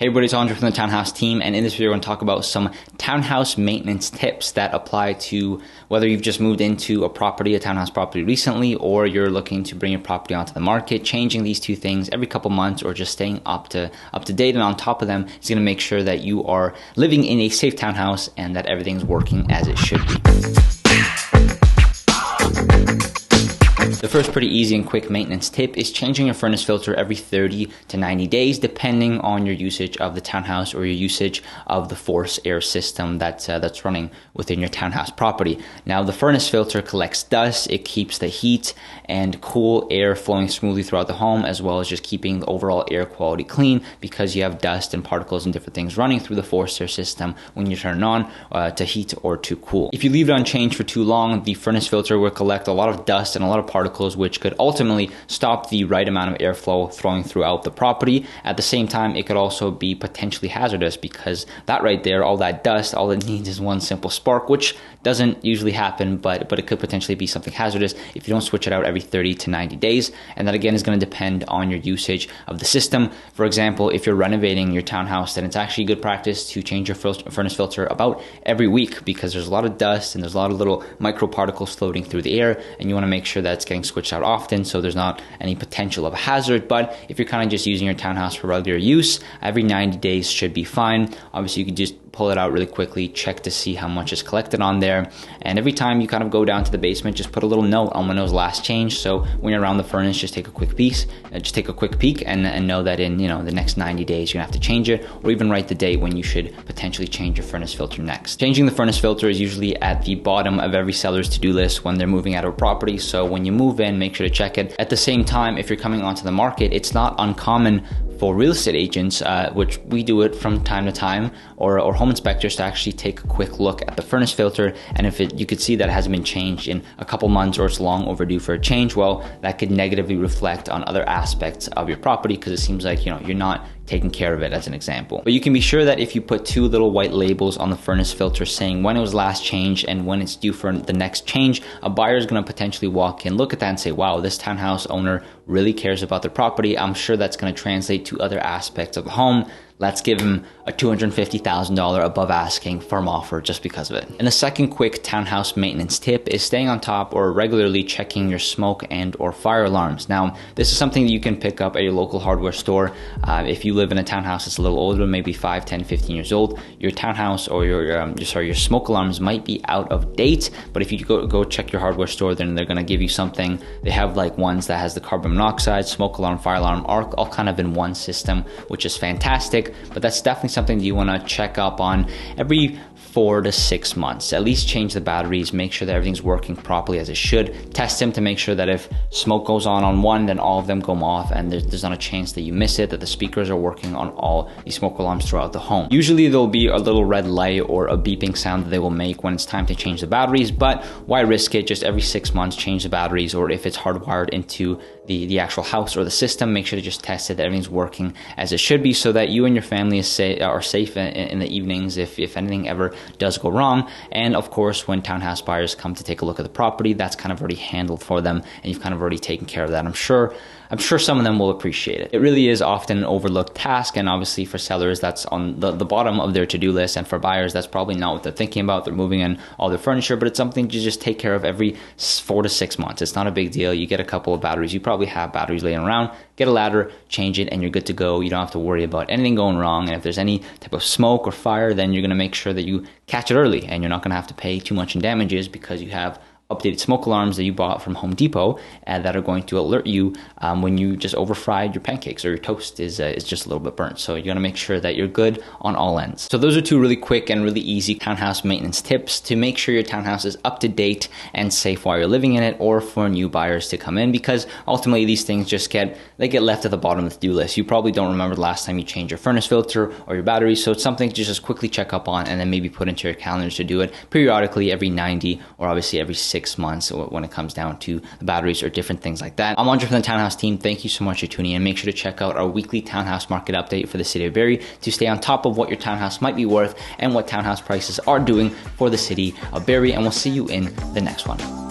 Hey everybody, it's Andre from the Townhouse team, and in this video we're going to talk about some townhouse maintenance tips that apply to whether you've just moved into a property, a townhouse property recently, or you're looking to bring your property onto the market. Changing these two things every couple months or just staying up to date and on top of them is going to make sure that you are living in a safe townhouse and that everything's working as it should be. The first pretty easy and quick maintenance tip is changing your furnace filter every 30 to 90 days, depending on your usage of the townhouse or your usage of the forced air system that's running within your townhouse property. Now, the furnace filter collects dust. It keeps the heat and cool air flowing smoothly throughout the home, as well as just keeping the overall air quality clean, because you have dust and particles and different things running through the forced air system when you turn it on to heat or to cool. If you leave it unchanged for too long, the furnace filter will collect a lot of dust and a lot of particles, which could ultimately stop the right amount of airflow flowing throughout the property. At the same time, it could also be potentially hazardous, because that right there, all that dust, all it needs is one simple spark, which doesn't usually happen, but it could potentially be something hazardous if you don't switch it out every 30 to 90 days. And that again is going to depend on your usage of the system. For example, if you're renovating your townhouse, then it's actually good practice to change your furnace filter about every week, because there's a lot of dust and there's a lot of little microparticles floating through the air, and you want to make sure that it's getting switched out often so there's not any potential of a hazard. But if you're kind of just using your townhouse for regular use, every 90 days should be fine. Obviously, you can just pull it out really quickly, check to see how much is collected on there, and every time you kind of go down to the basement, just put a little note on when it was last changed. So when you're around the furnace, just take a quick peek and know that in the next 90 days you're gonna have to change it, or even write the date when you should potentially change your furnace filter next. Changing the furnace filter is usually at the bottom of every seller's to-do list when they're moving out of a property. So when you move in, make sure to check it. At the same time, if you're coming onto the market, it's not uncommon for real estate agents, which we do it from time to time, or home inspectors, to actually take a quick look at the furnace filter. And if you could see that it hasn't been changed in a couple months, or it's long overdue for a change, well, that could negatively reflect on other aspects of your property, because it seems like you're not taking care of it, as an example. But you can be sure that if you put two little white labels on the furnace filter saying when it was last changed and when it's due for the next change, a buyer is going to potentially walk in, look at that and say, wow, this townhouse owner really cares about their property. I'm sure that's going to translate to other aspects of the home. Let's give him a $250,000 above asking firm offer just because of it. And the second quick townhouse maintenance tip is staying on top or regularly checking your smoke and or fire alarms. Now, this is something that you can pick up at your local hardware store. If you live in a townhouse that's a little older, maybe 5, 10, 15 years old, your townhouse or your smoke alarms might be out of date. But if you go check your hardware store, then they're gonna give you something. They have like ones that has the carbon monoxide, smoke alarm, fire alarm, all kind of in one system, which is fantastic. But that's definitely something that you want to check up on every 4 to 6 months. At least change the batteries, make sure that everything's working properly as it should. Test them to make sure that if smoke goes on one, then all of them go off, and there's not a chance that you miss it, that the speakers are working on all the smoke alarms throughout the home. Usually there'll be a little red light or a beeping sound that they will make when it's time to change the batteries, but why risk it? Just every 6 months, change the batteries, or if it's hardwired into the actual house or the system, make sure to just test it that everything's working as it should be, so that you and your family are safe in the evenings if anything ever does go wrong. And of course, when townhouse buyers come to take a look at the property, that's kind of already handled for them, and you've kind of already taken care of that. I'm sure some of them will appreciate it. It really is often an overlooked task, and obviously for sellers, that's on the bottom of their to-do list, and for buyers, that's probably not what they're thinking about. They're moving in all their furniture, but it's something to just take care of every 4 to 6 months. It's not a big deal. You get a couple of batteries. You probably have batteries laying around. Get a ladder, change it, and you're good to go. You don't have to worry about anything going wrong. And if there's any type of smoke or fire, then you're going to make sure that you catch it early, and you're not going to have to pay too much in damages, because you have updated smoke alarms that you bought from Home Depot that are going to alert you when you just over-fried your pancakes or your toast is just a little bit burnt. So you got to make sure that you're good on all ends. So those are two really quick and really easy townhouse maintenance tips to make sure your townhouse is up to date and safe while you're living in it, or for new buyers to come in, because ultimately these things just get left at the bottom of the to-do list. You probably don't remember the last time you changed your furnace filter or your battery, so it's something to just quickly check up on, and then maybe put into your calendars to do it periodically every 90 or obviously every 6 months when it comes down to the batteries or different things like that. I'm Andre from the Townhouse team. Thank you so much for tuning in. Make sure to check out our weekly townhouse market update for the city of Barrie to stay on top of what your townhouse might be worth and what townhouse prices are doing for the city of Barrie. And we'll see you in the next one.